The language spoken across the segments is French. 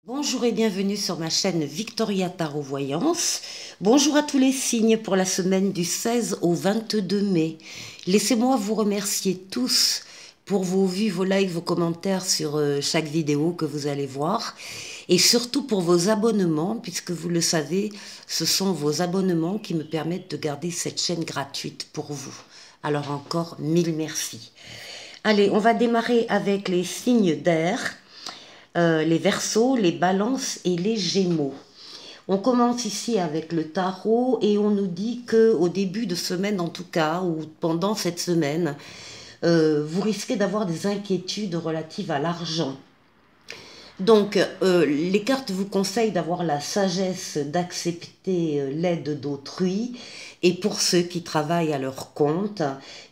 Bonjour et bienvenue sur ma chaîne Victoria Tarot Voyance. Bonjour à tous les signes pour la semaine du 16 au 22 mai. Laissez-moi vous remercier tous pour vos vues, vos likes, vos commentaires sur chaque vidéo que vous allez voir. Et surtout pour vos abonnements, puisque vous le savez, ce sont vos abonnements qui me permettent de garder cette chaîne gratuite pour vous. Alors encore, mille merci. Allez, on va démarrer avec les signes d'air. Les Verseaux, les Balances et les Gémeaux. On commence ici avec le tarot et on nous dit que au début de semaine en tout cas, ou pendant cette semaine, vous risquez d'avoir des inquiétudes relatives à l'argent. Donc, les cartes vous conseillent d'avoir la sagesse d'accepter l'aide d'autrui. Et pour ceux qui travaillent à leur compte,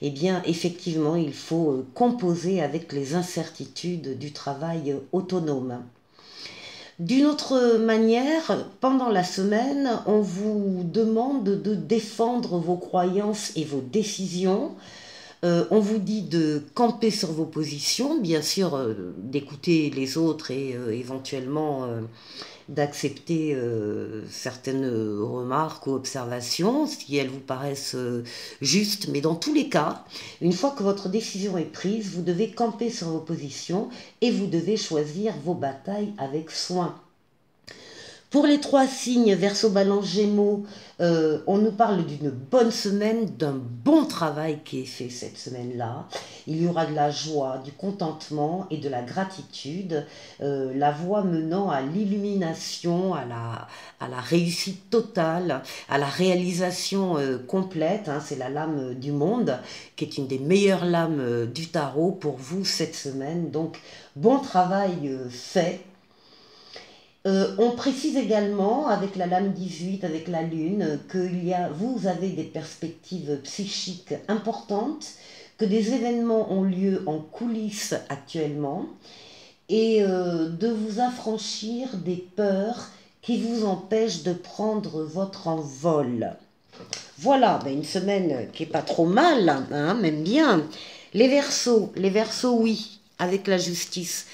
eh bien, effectivement, il faut composer avec les incertitudes du travail autonome. D'une autre manière, pendant la semaine, on vous demande de défendre vos croyances et vos décisions. On vous dit de camper sur vos positions, bien sûr d'écouter les autres et éventuellement d'accepter certaines remarques ou observations si elles vous paraissent justes. Mais dans tous les cas, une fois que votre décision est prise, vous devez camper sur vos positions et vous devez choisir vos batailles avec soin. Pour les trois signes Verseau, Balance, Gémeaux, on nous parle d'une bonne semaine, d'un bon travail qui est fait cette semaine-là. Il y aura de la joie, du contentement et de la gratitude, la voie menant à l'illumination, à la réussite totale, à la réalisation complète. Hein, c'est la lame du monde, qui est une des meilleures lames du tarot pour vous cette semaine. Donc, bon travail fait. On précise également, avec la lame 18, avec la lune, que vous avez des perspectives psychiques importantes, que des événements ont lieu en coulisses actuellement, et de vous affranchir des peurs qui vous empêchent de prendre votre envol. Voilà, ben une semaine qui est pas trop mal, hein, même bien. Les Verseaux, oui, avec la justice.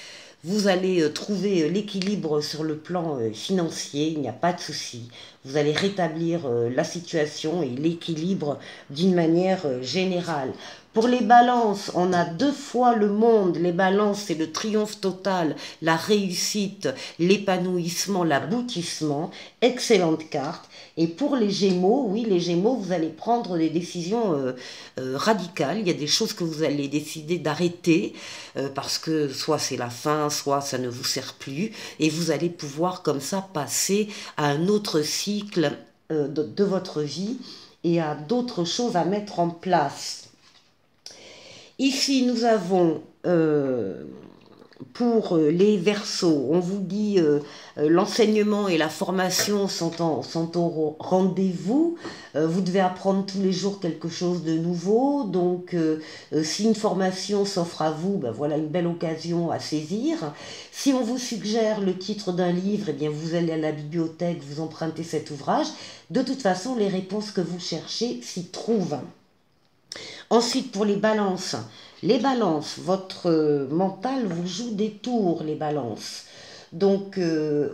Vous allez trouver l'équilibre sur le plan financier, il n'y a pas de souci. Vous allez rétablir la situation et l'équilibre d'une manière générale. Pour les balances, on a deux fois le monde. Les balances, c'est le triomphe total, la réussite, l'épanouissement, l'aboutissement. Excellente carte. Et pour les Gémeaux, oui, les Gémeaux, vous allez prendre des décisions radicales. Il y a des choses que vous allez décider d'arrêter parce que soit c'est la fin, soit ça ne vous sert plus. Et vous allez pouvoir comme ça passer à un autre cycle de votre vie et à d'autres choses à mettre en place. Ici, nous avons pour les Verseaux, on vous dit l'enseignement et la formation sont au rendez-vous. Vous devez apprendre tous les jours quelque chose de nouveau. Donc, si une formation s'offre à vous, ben voilà une belle occasion à saisir. Si on vous suggère le titre d'un livre, eh bien vous allez à la bibliothèque, vous empruntez cet ouvrage. De toute façon, les réponses que vous cherchez s'y trouvent. Ensuite, pour les balances, votre mental vous joue des tours, les balances. Donc,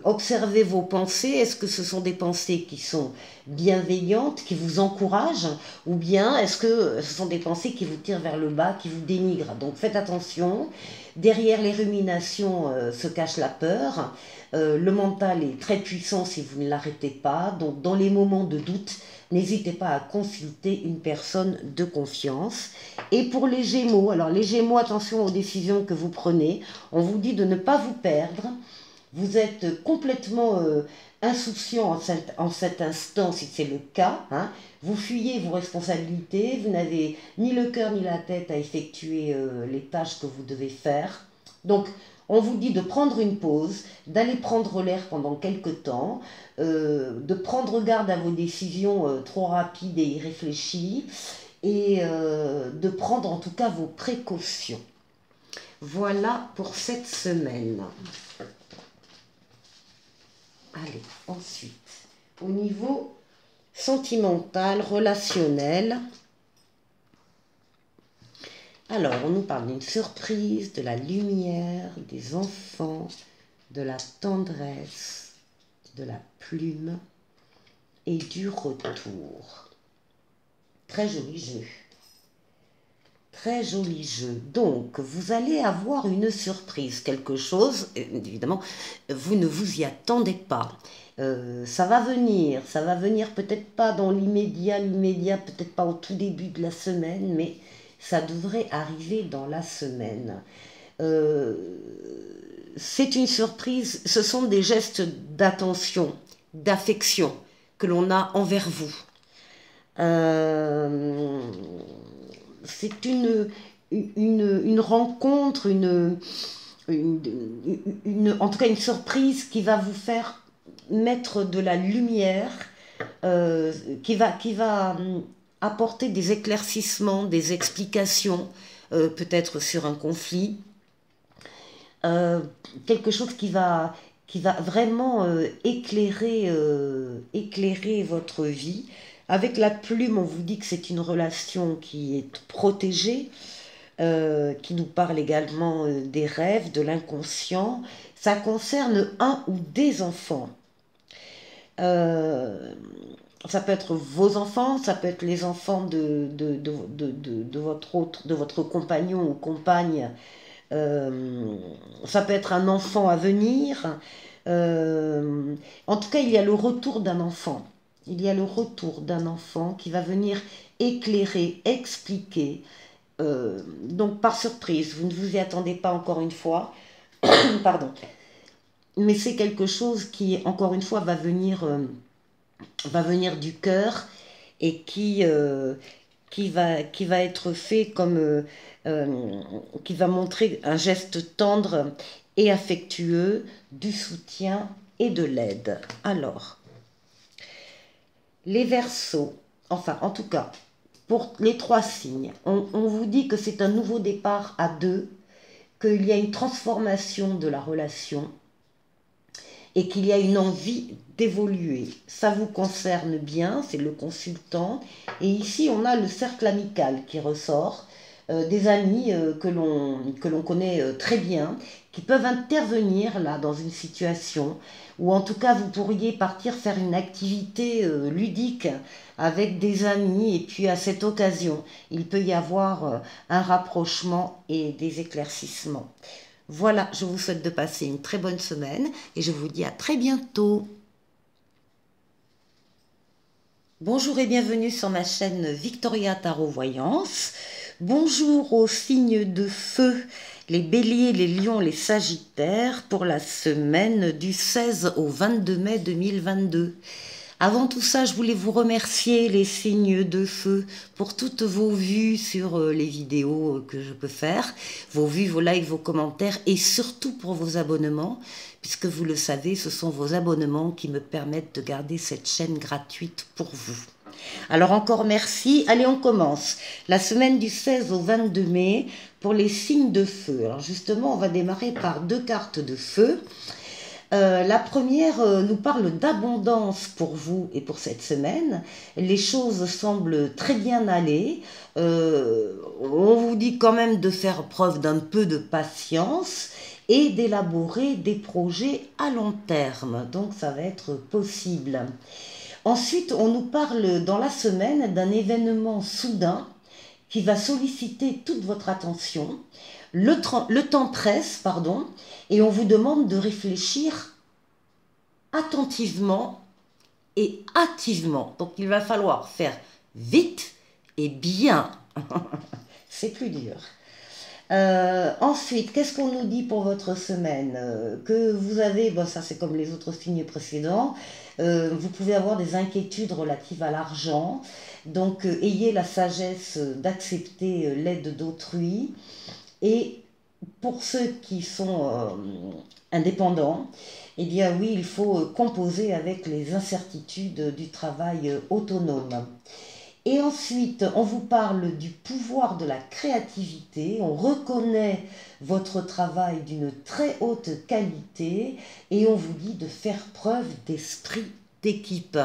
observez vos pensées. Est-ce que ce sont des pensées qui sont bienveillantes, qui vous encouragent, ou bien est-ce que ce sont des pensées qui vous tirent vers le bas, qui vous dénigrent? Donc, faites attention. Derrière les ruminations se cache la peur. Le mental est très puissant si vous ne l'arrêtez pas. Donc, dans les moments de doute, n'hésitez pas à consulter une personne de confiance. Et pour les Gémeaux, alors les Gémeaux, attention aux décisions que vous prenez. On vous dit de ne pas vous perdre. Vous êtes complètement insouciant en cet instant, si c'est le cas. Hein. Vous fuyez vos responsabilités. Vous n'avez ni le cœur ni la tête à effectuer les tâches que vous devez faire. Donc, on vous dit de prendre une pause, d'aller prendre l'air pendant quelques temps, de prendre garde à vos décisions trop rapides et irréfléchies, et de prendre en tout cas vos précautions. Voilà pour cette semaine. Allez, ensuite, au niveau sentimental, relationnel, alors on nous parle d'une surprise, de la lumière, des enfants, de la tendresse, de la plume et du retour. Très joli jeu. Très joli jeu. Donc, vous allez avoir une surprise, quelque chose, évidemment, vous ne vous y attendez pas. Ça va venir peut-être pas dans l'immédiat, peut-être pas au tout début de la semaine, mais ça devrait arriver dans la semaine. C'est une surprise, ce sont des gestes d'attention, d'affection que l'on a envers vous. C'est une rencontre, en tout cas une surprise qui va vous faire mettre de la lumière, qui va apporter des éclaircissements, des explications, peut-être sur un conflit, quelque chose qui va vraiment éclairer votre vie. Avec la plume, on vous dit que c'est une relation qui est protégée, qui nous parle également des rêves, de l'inconscient. Ça concerne un ou des enfants. Ça peut être vos enfants, ça peut être les enfants de votre compagnon ou compagne. Ça peut être un enfant à venir. En tout cas, il y a le retour d'un enfant. Il y a le retour d'un enfant qui va venir éclairer, expliquer. Donc par surprise, vous ne vous y attendez pas encore une fois. Pardon. Mais c'est quelque chose qui, encore une fois, va venir du cœur et qui va être fait comme... qui va montrer un geste tendre et affectueux, du soutien et de l'aide. Alors, les Verseaux, enfin en tout cas, pour les 3 signes, on vous dit que c'est un nouveau départ à 2, qu'il y a une transformation de la relation et qu'il y a une envie d'évoluer. Ça vous concerne bien, c'est le consultant. Et ici, on a le cercle amical qui ressort, des amis que l'on connaît très bien, qui peuvent intervenir là dans une situation, ou en tout cas vous pourriez partir faire une activité ludique avec des amis, et puis à cette occasion, il peut y avoir un rapprochement et des éclaircissements. Voilà, je vous souhaite de passer une très bonne semaine et je vous dis à très bientôt. Bonjour et bienvenue sur ma chaîne Victoria Tarot Voyance. Bonjour aux signes de feu, les béliers, les lions, les sagittaires, pour la semaine du 16 au 22 mai 2022. Avant tout ça, je voulais vous remercier, les signes de feu, pour toutes vos vues sur les vidéos que je peux faire, vos vues, vos likes, vos commentaires, et surtout pour vos abonnements, puisque vous le savez, ce sont vos abonnements qui me permettent de garder cette chaîne gratuite pour vous. Alors encore merci. Allez, on commence. La semaine du 16 au 22 mai pour les signes de feu. Alors justement, on va démarrer par 2 cartes de feu. La première nous parle d'abondance pour vous et pour cette semaine. Les choses semblent très bien aller. On vous dit quand même de faire preuve d'un peu de patience et d'élaborer des projets à long terme. Donc ça va être possible. Ensuite, on nous parle dans la semaine d'un événement soudain qui va solliciter toute votre attention. Le temps presse, pardon, et on vous demande de réfléchir attentivement et hâtivement. Donc il va falloir faire vite et bien. C'est plus dur. Ensuite, qu'est-ce qu'on nous dit pour votre semaine? Que vous avez, bon, ça c'est comme les autres signes précédents, vous pouvez avoir des inquiétudes relatives à l'argent, donc ayez la sagesse d'accepter l'aide d'autrui. Et pour ceux qui sont indépendants, eh bien oui, il faut composer avec les incertitudes du travail autonome. Et ensuite, on vous parle du pouvoir de la créativité, on reconnaît votre travail d'une très haute qualité et on vous dit de faire preuve d'esprit d'équipe.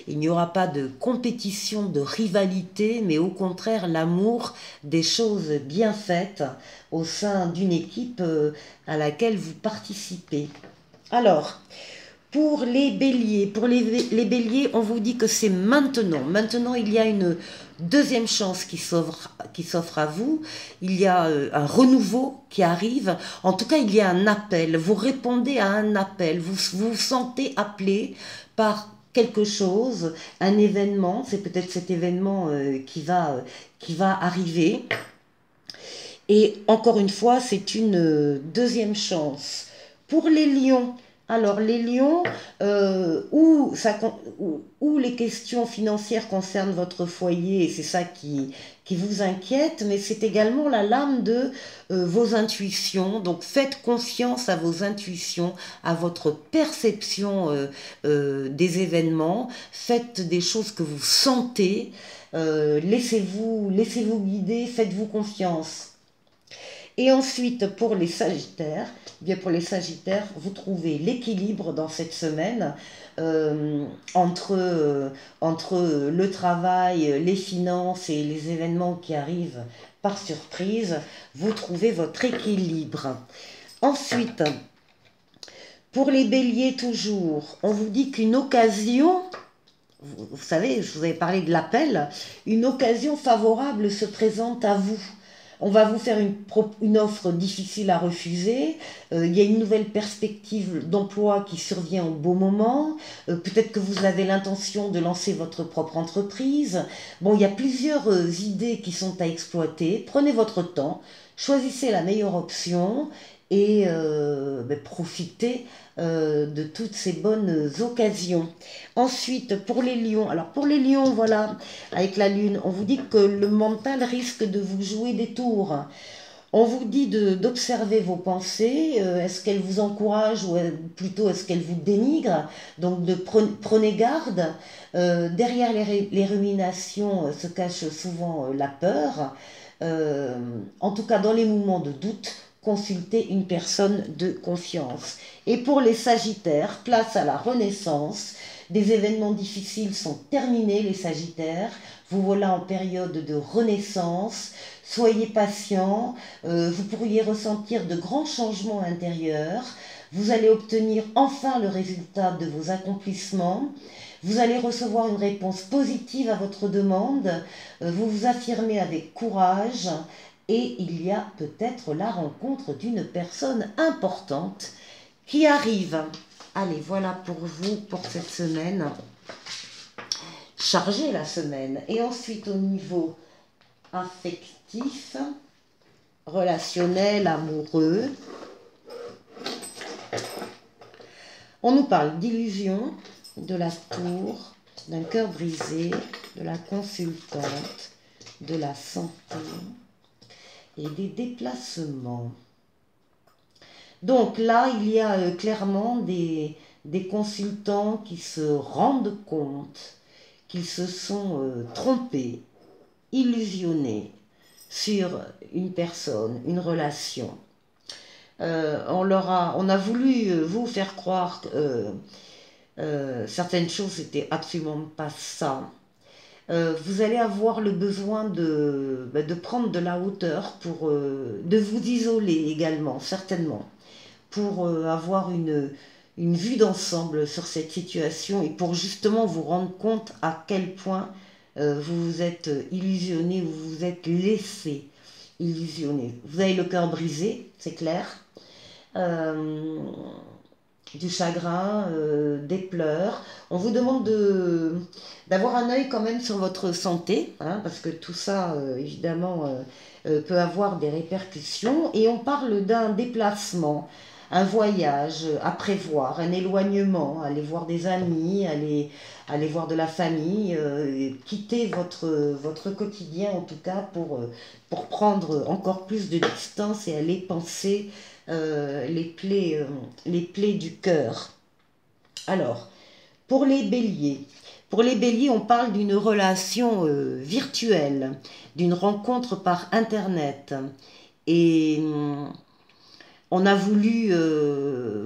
Il n'y aura pas de compétition, de rivalité, mais au contraire l'amour des choses bien faites au sein d'une équipe à laquelle vous participez. Alors, pour les béliers, les béliers, on vous dit que c'est maintenant. Maintenant, il y a une deuxième chance qui s'offre à vous. Il y a un renouveau qui arrive. En tout cas, il y a un appel. Vous répondez à un appel. Vous vous sentez appelé par quelque chose, un événement. C'est peut-être cet événement qui va arriver. Et encore une fois, c'est une deuxième chance. Pour les lions, alors les lions, où les questions financières concernent votre foyer, et c'est ça qui vous inquiète, mais c'est également la lame de vos intuitions. Donc faites confiance à vos intuitions, à votre perception des événements. Faites des choses que vous sentez. Laissez-vous guider, faites-vous confiance. Et ensuite, pour les Sagittaires, eh bien pour les Sagittaires, vous trouvez l'équilibre dans cette semaine entre le travail, les finances et les événements qui arrivent par surprise. Vous trouvez votre équilibre. Ensuite, pour les Béliers toujours, on vous dit qu'une occasion, vous savez, je vous avais parlé de l'appel, une occasion favorable se présente à vous. On va vous faire une offre difficile à refuser. Il y a une nouvelle perspective d'emploi qui survient au beau moment. Peut-être que vous avez l'intention de lancer votre propre entreprise. Bon, il y a plusieurs idées qui sont à exploiter. Prenez votre temps, choisissez la meilleure option et profitez de toutes ces bonnes occasions. Ensuite, pour les lions, alors pour les lions, voilà, avec la lune, on vous dit que le mental risque de vous jouer des tours. On vous dit d'observer vos pensées, est-ce qu'elles vous encouragent ou plutôt est-ce qu'elles vous dénigrent, donc prenez garde. Derrière les ruminations se cache souvent la peur. En tout cas, dans les moments de doute, consulter une personne de confiance. Et pour les Sagittaires, place à la renaissance. Des événements difficiles sont terminés, les Sagittaires. Vous voilà en période de renaissance. Soyez patients. Vous pourriez ressentir de grands changements intérieurs. Vous allez obtenir enfin le résultat de vos accomplissements. Vous allez recevoir une réponse positive à votre demande. Vous vous affirmez avec courage. Et il y a peut-être la rencontre d'une personne importante qui arrive. Allez, voilà pour vous, pour cette semaine. Chargez la semaine. Et ensuite, au niveau affectif, relationnel, amoureux, on nous parle d'illusion, de la tour, d'un cœur brisé, de la consultante, de la santé et des déplacements. Donc là, il y a clairement des consultants qui se rendent compte qu'ils se sont trompés, illusionnés sur une personne, une relation. On a voulu vous faire croire que certaines choses n'étaient absolument pas ça. Vous allez avoir le besoin de prendre de la hauteur, de vous isoler également, certainement, pour avoir une vue d'ensemble sur cette situation et pour justement vous rendre compte à quel point vous vous êtes illusionné, vous vous êtes laissé illusionner. Vous avez le cœur brisé, c'est clair. Du chagrin, des pleurs. On vous demande d'avoir un œil quand même sur votre santé, hein, parce que tout ça, évidemment, peut avoir des répercussions. Et on parle d'un déplacement, un voyage à prévoir, un éloignement, aller voir des amis, aller voir de la famille, quitter votre quotidien en tout cas pour prendre encore plus de distance et aller penser les plaies du cœur. Alors, pour les béliers, on parle d'une relation virtuelle, d'une rencontre par Internet. Et on a voulu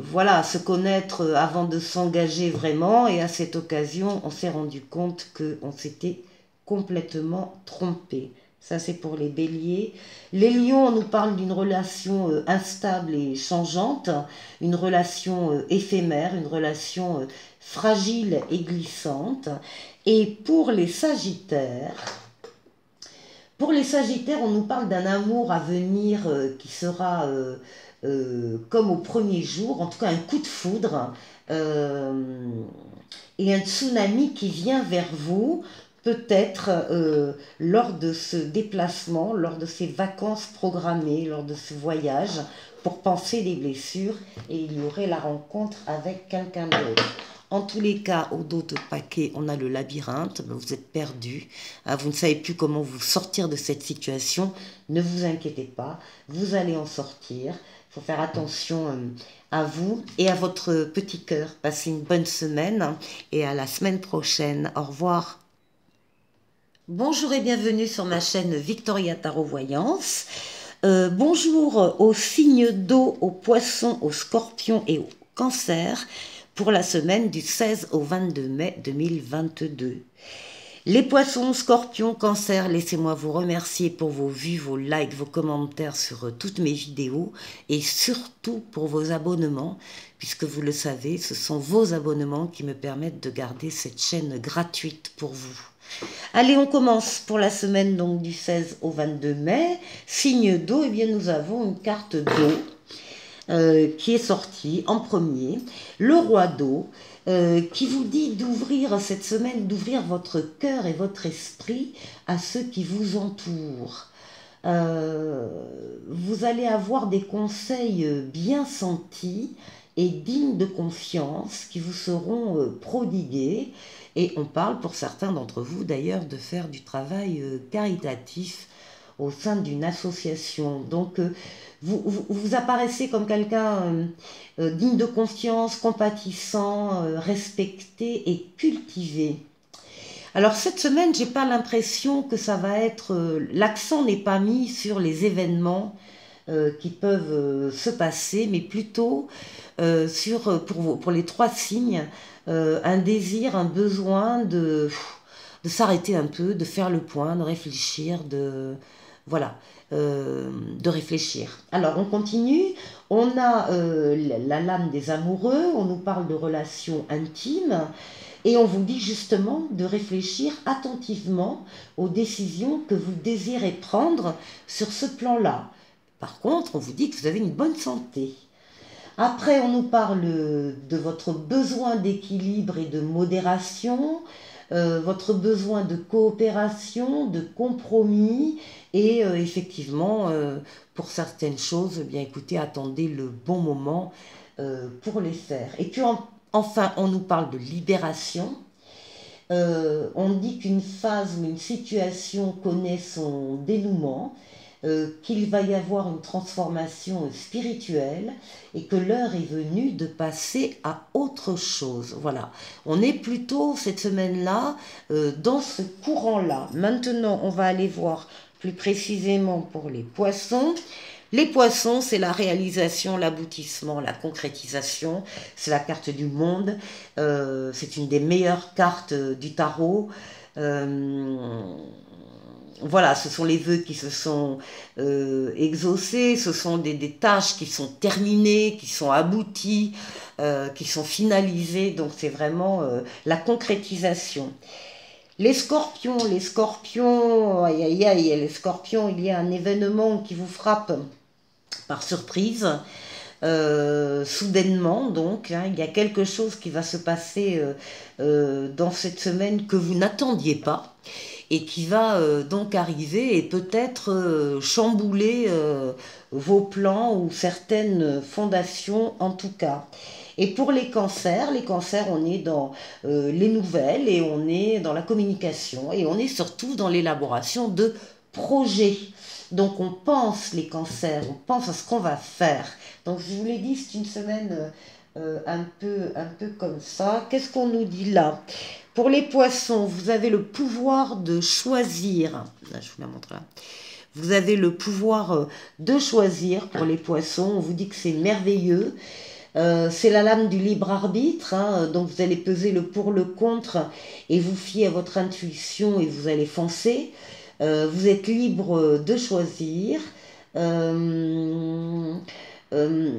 voilà, se connaître avant de s'engager vraiment. Et à cette occasion, on s'est rendu compte qu'on s'était complètement trompé. Ça, c'est pour les béliers. Les lions, on nous parle d'une relation instable et changeante, une relation éphémère, une relation fragile et glissante. Et pour les sagittaires, on nous parle d'un amour à venir qui sera comme au premier jour, en tout cas un coup de foudre et un tsunami qui vient vers vous, peut-être lors de ce déplacement, lors de ces vacances programmées, lors de ce voyage, pour penser les blessures, et il y aurait la rencontre avec quelqu'un d'autre. En tous les cas, au dos de paquet, on a le labyrinthe, vous êtes perdu, vous ne savez plus comment vous sortir de cette situation, ne vous inquiétez pas, vous allez en sortir. Il faut faire attention à vous et à votre petit cœur. Passez une bonne semaine et à la semaine prochaine. Au revoir. Bonjour et bienvenue sur ma chaîne Victoria Tarot Voyance. Bonjour aux signes d'eau, aux poissons, aux scorpions et aux cancers pour la semaine du 16 au 22 mai 2022. Les poissons, scorpions, cancers, laissez-moi vous remercier pour vos vues, vos likes, vos commentaires sur toutes mes vidéos et surtout pour vos abonnements, puisque vous le savez, ce sont vos abonnements qui me permettent de garder cette chaîne gratuite pour vous. Allez, on commence pour la semaine donc du 16 au 22 mai. Signe d'eau, eh bien nous avons une carte d'eau qui est sortie en premier, le roi d'eau, qui vous dit d'ouvrir cette semaine, d'ouvrir votre cœur et votre esprit à ceux qui vous entourent. Vous allez avoir des conseils bien sentis et dignes de confiance qui vous seront prodigués. Et on parle pour certains d'entre vous d'ailleurs de faire du travail caritatif au sein d'une association. Donc vous apparaissez comme quelqu'un digne de confiance, compatissant, respecté et cultivé. Alors cette semaine, j'ai pas l'impression que ça va être... l'accent n'est pas mis sur les événements qui peuvent se passer, mais plutôt pour les trois signes, un désir, un besoin de s'arrêter un peu, de faire le point, de réfléchir, voilà, de réfléchir. Alors on continue, on a la lame des amoureux, on nous parle de relations intimes, et on vous dit justement de réfléchir attentivement aux décisions que vous désirez prendre sur ce plan-là. Par contre, on vous dit que vous avez une bonne santé. Après, on nous parle de votre besoin d'équilibre et de modération, votre besoin de coopération, de compromis, et effectivement, pour certaines choses, eh bien écoutez, attendez le bon moment pour les faire. Et puis enfin, on nous parle de libération. On dit qu'une phase ou une situation connaît son dénouement, qu'il va y avoir une transformation spirituelle et que l'heure est venue de passer à autre chose. Voilà, on est plutôt cette semaine-là dans ce courant-là. Maintenant, on va aller voir plus précisément pour les poissons. Les poissons, c'est la réalisation, l'aboutissement, la concrétisation. C'est la carte du monde. C'est une des meilleures cartes du tarot. Voilà, ce sont les vœux qui se sont exaucés, ce sont des tâches qui sont terminées, qui sont abouties, qui sont finalisées. Donc c'est vraiment la concrétisation. Les scorpions, aïe aïe aïe, les scorpions, il y a un événement qui vous frappe par surprise, soudainement donc, hein, il y a quelque chose qui va se passer dans cette semaine que vous n'attendiez pas et qui va donc arriver et peut-être chambouler vos plans ou certaines fondations en tout cas. Et pour les cancers, on est dans les nouvelles et on est dans la communication et on est surtout dans l'élaboration de projets. Donc on pense les cancers, on pense à ce qu'on va faire. Donc je vous l'ai dit, c'est une semaine un peu comme ça. Qu'est-ce qu'on nous dit là? Pour les poissons, vous avez le pouvoir de choisir. Là, je vous la montre là. Vous avez le pouvoir de choisir pour les poissons. On vous dit que c'est merveilleux. C'est la lame du libre arbitre, hein, donc vous allez peser le pour, le contre et vous fier à votre intuition et vous allez foncer. Vous êtes libre de choisir. Euh, euh,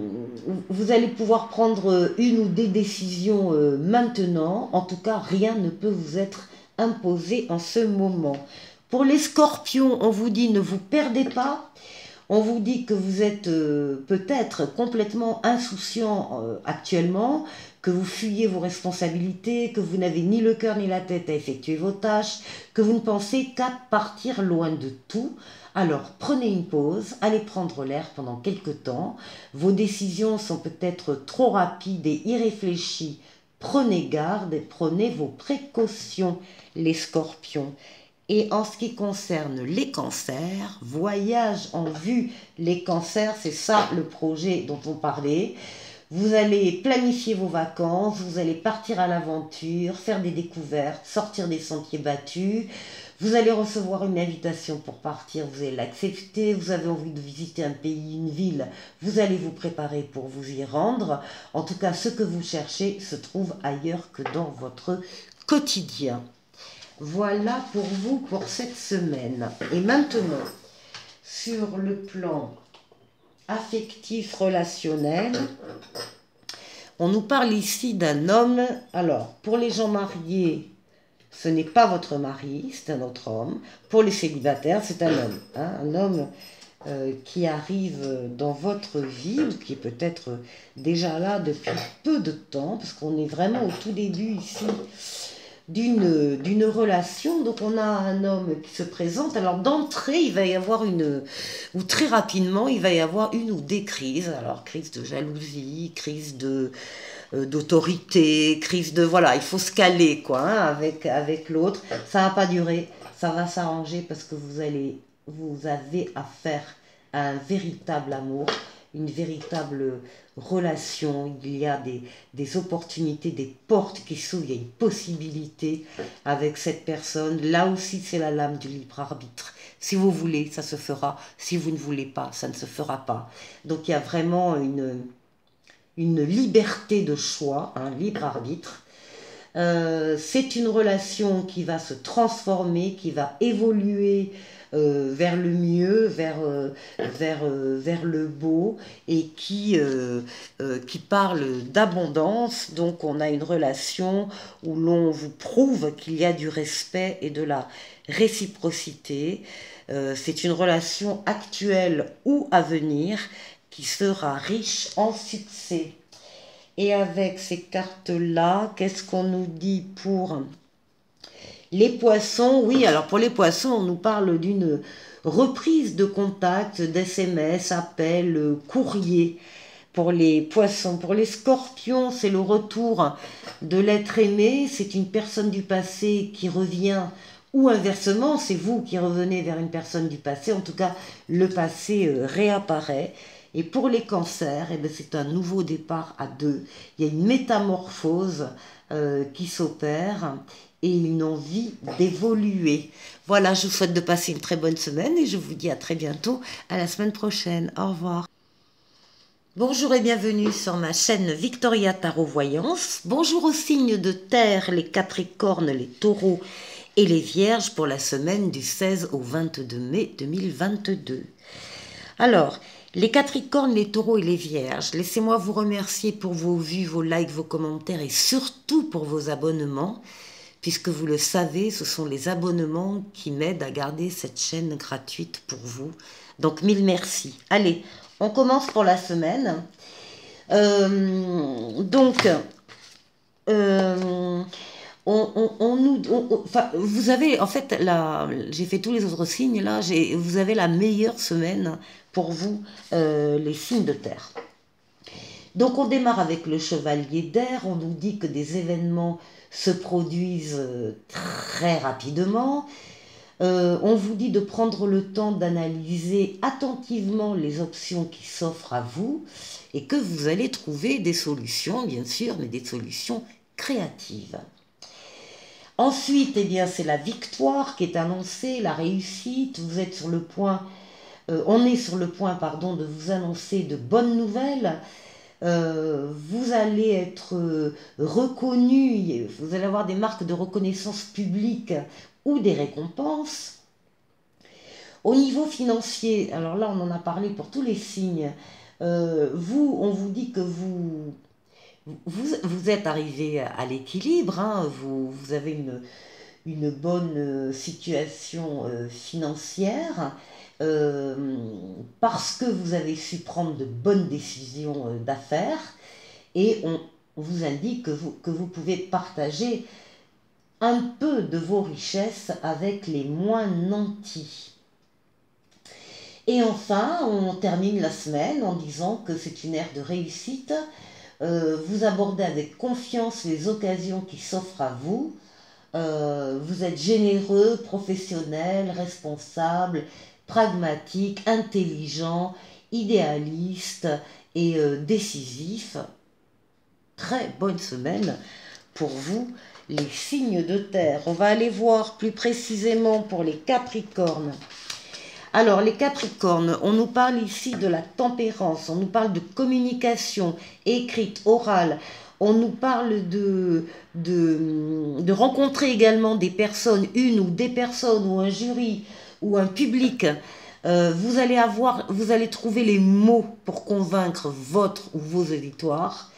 vous allez pouvoir prendre une ou des décisions maintenant. En tout cas, rien ne peut vous être imposé en ce moment. Pour les scorpions, on vous dit ne vous perdez pas. On vous dit que vous êtes peut-être complètement insouciant actuellement, que vous fuyez vos responsabilités, que vous n'avez ni le cœur ni la tête à effectuer vos tâches, que vous ne pensez qu'à partir loin de tout. Alors prenez une pause, allez prendre l'air pendant quelque temps. Vos décisions sont peut-être trop rapides et irréfléchies. Prenez garde et prenez vos précautions, les scorpions. Et en ce qui concerne les cancers, voyage en vue, les cancers, c'est ça le projet dont on parlait. Vous allez planifier vos vacances, vous allez partir à l'aventure, faire des découvertes, sortir des sentiers battus. Vous allez recevoir une invitation pour partir, vous allez l'accepter. Vous avez envie de visiter un pays, une ville, vous allez vous préparer pour vous y rendre. En tout cas, ce que vous cherchez se trouve ailleurs que dans votre quotidien. Voilà pour vous pour cette semaine. Et maintenant, sur le plan affectif relationnel, on nous parle ici d'un homme. Alors, pour les gens mariés, ce n'est pas votre mari, c'est un autre homme. Pour les célibataires, c'est un homme. Hein, un homme qui arrive dans votre vie, ou qui est peut-être déjà là depuis peu de temps, parce qu'on est vraiment au tout début ici d'une relation. Donc on a un homme qui se présente. Alors d'entrée, il va y avoir ou très rapidement, il va y avoir une ou des crises. Alors crise de jalousie, crise d'autorité, crise de, voilà, il faut se caler quoi, hein, avec l'autre. Ça va pas durer, ça va s'arranger parce que vous avez affaire à un véritable amour, une véritable relation. Il y a des opportunités, des portes qui s'ouvrent, il y a une possibilité avec cette personne. Là aussi, c'est la lame du libre arbitre. Si vous voulez, ça se fera. Si vous ne voulez pas, ça ne se fera pas. Donc il y a vraiment une liberté de choix, un libre arbitre. C'est une relation qui va se transformer, qui va évoluer vers le mieux, vers le beau, et qui parle d'abondance. Donc on a une relation où l'on vous prouve qu'il y a du respect et de la réciprocité. C'est une relation actuelle ou à venir qui sera riche en succès. Et avec ces cartes-là, qu'est-ce qu'on nous dit pour les poissons? Oui, alors pour les poissons, on nous parle d'une reprise de contact, d'SMS, appels, courrier. Pour les poissons, pour les scorpions, c'est le retour de l'être aimé. C'est une personne du passé qui revient, ou inversement, c'est vous qui revenez vers une personne du passé. En tout cas, le passé réapparaît. Et pour les cancers, eh bien, c'est un nouveau départ à deux. Il y a une métamorphose qui s'opère et une envie d'évoluer. Voilà, je vous souhaite de passer une très bonne semaine et je vous dis à très bientôt, à la semaine prochaine. Au revoir. Bonjour et bienvenue sur ma chaîne Victoria Tarot Voyance. Bonjour aux signes de terre, les capricornes, les taureaux et les vierges pour la semaine du 16 au 22 mai 2022. Alors, les capricornes, les taureaux et les vierges, laissez-moi vous remercier pour vos vues, vos likes, vos commentaires et surtout pour vos abonnements, puisque vous le savez, ce sont les abonnements qui m'aident à garder cette chaîne gratuite pour vous. Donc, mille merci. Allez, on commence pour la semaine. Enfin, vous avez, en fait, j'ai fait tous les autres signes, là, vous avez la meilleure semaine pour vous, les signes de terre. Donc, on démarre avec le chevalier d'air. On nous dit que des événements se produisent très rapidement. On vous dit de prendre le temps d'analyser attentivement les options qui s'offrent à vous et que vous allez trouver des solutions, bien sûr, mais des solutions créatives. Ensuite, eh bien, c'est la victoire qui est annoncée, la réussite. Vous êtes sur le point, on est sur le point, pardon, de vous annoncer de bonnes nouvelles. Vous allez être reconnu, vous allez avoir des marques de reconnaissance publique ou des récompenses. Au niveau financier, alors là on en a parlé pour tous les signes, on vous dit que vous êtes arrivé à l'équilibre, hein, vous avez une bonne situation financière, parce que vous avez su prendre de bonnes décisions d'affaires, et on vous indique que vous pouvez partager un peu de vos richesses avec les moins nantis. Et enfin, on termine la semaine en disant que c'est une ère de réussite. Vous abordez avec confiance les occasions qui s'offrent à vous. Vous êtes généreux, professionnel, responsable, pragmatique, intelligent, idéaliste et décisif. Très bonne semaine pour vous, les signes de terre. On va aller voir plus précisément pour les Capricornes. Alors, les Capricornes, on nous parle ici de la tempérance, on nous parle de communication écrite, orale, on nous parle de rencontrer également des personnes, une ou des personnes, ou un jury, ou un public. Vous allez trouver les mots pour convaincre votre ou vos auditoires.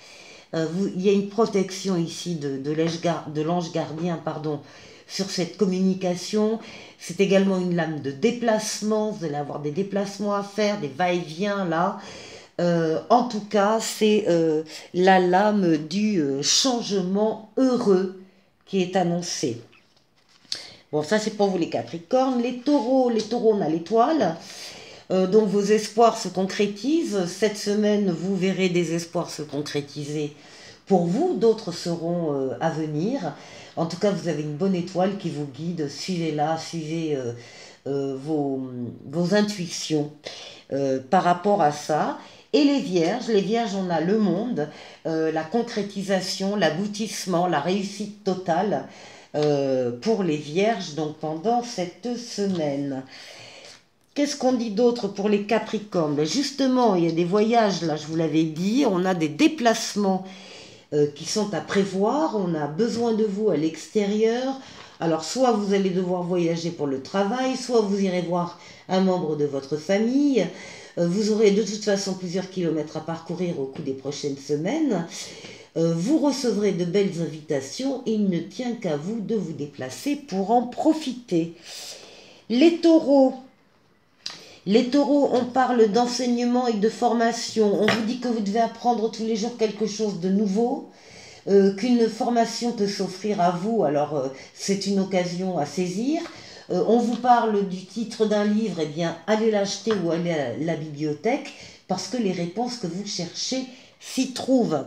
Il y a une protection ici de l'ange gardien, pardon, sur cette communication. C'est également une lame de déplacement, vous allez avoir des déplacements à faire, des va-et-vient là. En tout cas, c'est la lame du changement heureux qui est annoncée. Bon, ça c'est pour vous les Capricornes. Les Taureaux, on a l'étoile. Donc vos espoirs se concrétisent. Cette semaine, vous verrez des espoirs se concrétiser pour vous. D'autres seront à venir. En tout cas, vous avez une bonne étoile qui vous guide. Suivez-la, suivez vos intuitions par rapport à ça. Et les Vierges, on a le monde, la concrétisation, l'aboutissement, la réussite totale pour les Vierges, donc pendant cette semaine. Qu'est-ce qu'on dit d'autre pour les Capricornes? Ben justement, il y a des voyages, là, je vous l'avais dit, on a des déplacements qui sont à prévoir, on a besoin de vous à l'extérieur. Alors, soit vous allez devoir voyager pour le travail, soit vous irez voir un membre de votre famille. Vous aurez de toute façon plusieurs kilomètres à parcourir au cours des prochaines semaines. Vous recevrez de belles invitations. Il ne tient qu'à vous de vous déplacer pour en profiter. Les Taureaux, on parle d'enseignement et de formation. On vous dit que vous devez apprendre tous les jours quelque chose de nouveau, qu'une formation peut s'offrir à vous, alors c'est une occasion à saisir. On vous parle du titre d'un livre, eh bien allez l'acheter ou allez à la bibliothèque, parce que les réponses que vous cherchez s'y trouvent.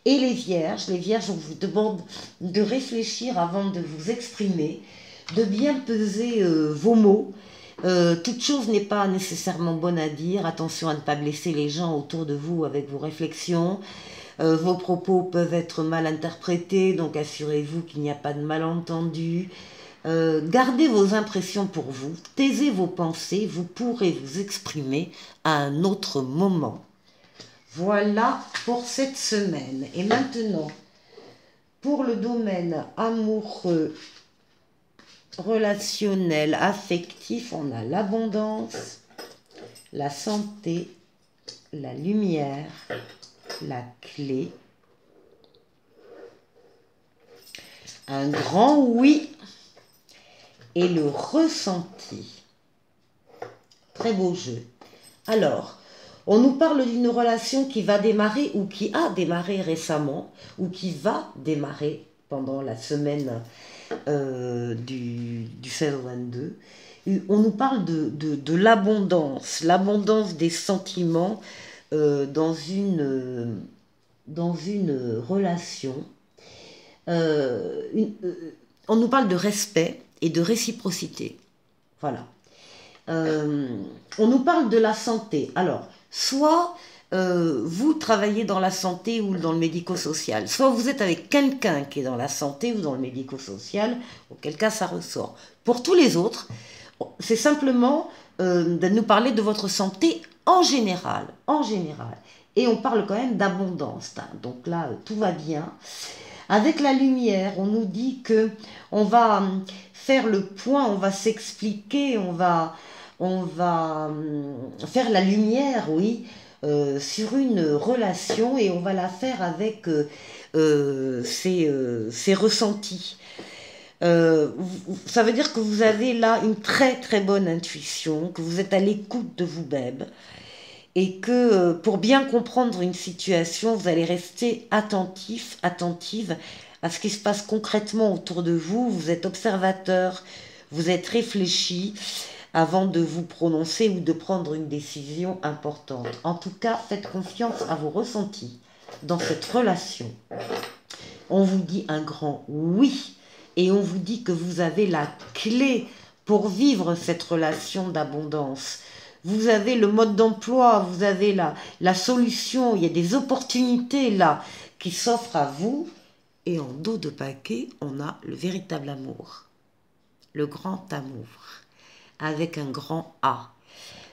Et les Vierges, on vous demande de réfléchir avant de vous exprimer, de bien peser vos mots. Toute chose n'est pas nécessairement bonne à dire. Attention à ne pas blesser les gens autour de vous avec vos réflexions. Vos propos peuvent être mal interprétés, donc assurez-vous qu'il n'y a pas de malentendu. Gardez vos impressions pour vous, taisez vos pensées, vous pourrez vous exprimer à un autre moment. Voilà pour cette semaine. Et maintenant, pour le domaine amoureux, relationnel, affectif, on a l'abondance, la santé, la lumière, la clé, un grand oui et le ressenti. Très beau jeu. Alors, on nous parle d'une relation qui va démarrer ou qui a démarré récemment ou qui va démarrer pendant la semaine du 16 au 22. On nous parle de l'abondance des sentiments dans une relation. On nous parle de respect et de réciprocité. Voilà. On nous parle de la santé. Alors, soit vous travaillez dans la santé ou dans le médico-social, soit vous êtes avec quelqu'un qui est dans la santé ou dans le médico-social, auquel cas ça ressort. Pour tous les autres, c'est simplement de nous parler de votre santé en général. Et on parle quand même d'abondance. Donc là, tout va bien. Avec la lumière, on nous dit que on va faire le point, on va s'expliquer, on va on va faire la lumière, oui, sur une relation et on va la faire avec ses ressentis. Ça veut dire que vous avez là une très très bonne intuition, que vous êtes à l'écoute de vous-même et que pour bien comprendre une situation, vous allez rester attentif, attentive à ce qui se passe concrètement autour de vous. Vous êtes observateur, vous êtes réfléchi avant de vous prononcer ou de prendre une décision importante. En tout cas, faites confiance à vos ressentis dans cette relation. On vous dit un grand oui et on vous dit que vous avez la clé pour vivre cette relation d'abondance. Vous avez le mode d'emploi, vous avez la solution, il y a des opportunités là qui s'offrent à vous. Et en dos de paquet, on a le véritable amour, le grand amour, avec un grand A.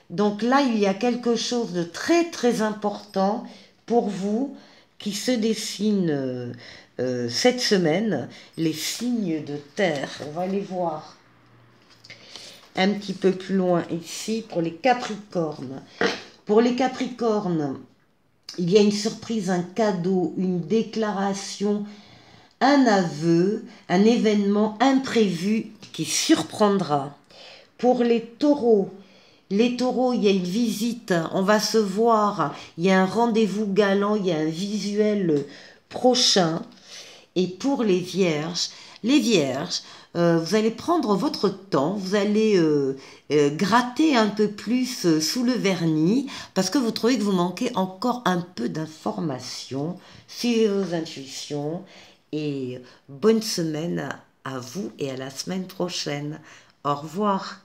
Donc là, il y a quelque chose de très très important pour vous qui se dessine cette semaine, les signes de terre. On va les voir un petit peu plus loin ici pour les Capricornes. Pour les Capricornes, il y a une surprise, un cadeau, une déclaration, un aveu, un événement imprévu qui surprendra. Pour les Taureaux, il y a une visite, on va se voir, il y a un rendez-vous galant, il y a un visuel prochain. Et pour les Vierges, vous allez prendre votre temps, vous allez gratter un peu plus sous le vernis parce que vous trouvez que vous manquez encore un peu d'informations. Suivez vos intuitions et bonne semaine à vous et à la semaine prochaine. Au revoir.